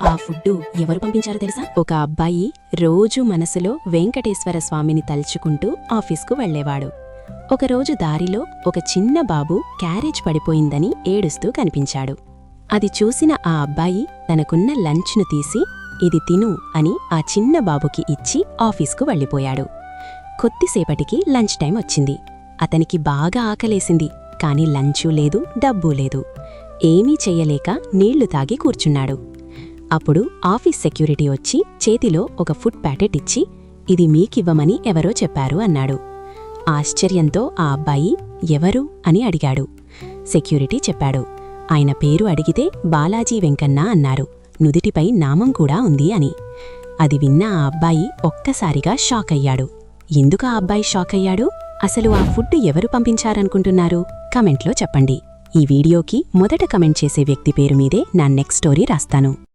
ఆ ఫుడ్డు ఎవరు పంపించారో తెలుసా? ఒక అబ్బాయి రోజూ మనసులో వెంకటేశ్వర స్వామిని తలుచుకుంటూ ఆఫీస్కు వెళ్లేవాడు. ఒకరోజు దారిలో ఒక చిన్న బాబు క్యారేజ్ పడిపోయిందని ఏడుస్తూ కనిపించాడు. అది చూసిన ఆ అబ్బాయి తనకున్న లంచ్ను తీసి ఇది తిను అని ఆ చిన్న బాబుకి ఇచ్చి ఆఫీస్కు వెళ్ళిపోయాడు. కొద్దిసేపటికి లంచ్ టైం వచ్చింది. అతనికి బాగా ఆకలేసింది. కాని లంచూ లేదు, డబ్బూ లేదు. ఏమీ చెయ్యలేక నీళ్లు తాగి కూర్చున్నాడు. అప్పుడు ఆఫీస్ సెక్యూరిటీ వచ్చి చేతిలో ఒక ఫుడ్ ప్యాకెట్ ఇచ్చి ఇది మీకివ్వమని ఎవరో చెప్పారు అన్నాడు. ఆశ్చర్యంతో ఆ అబ్బాయి ఎవరు అని అడిగాడు. సెక్యూరిటీ చెప్పాడు. ఆయన పేరు అడిగితే బాలాజీ వెంకన్న అన్నారు. నుదిటిపై నామం కూడా ఉంది అని. అది విన్న ఆ అబ్బాయి ఒక్కసారిగా షాక్ అయ్యాడు. ఎందుకు ఆ అబ్బాయి షాక్ అయ్యాడు? అసలు ఆ ఫుడ్ ఎవరు పంపించారనుకుంటున్నారు? కమెంట్లో చెప్పండి. ఈ వీడియోకి మొదట కమెంట్ చేసే వ్యక్తి పేరు మీదే నా నెక్స్ట్ స్టోరీ రాస్తాను.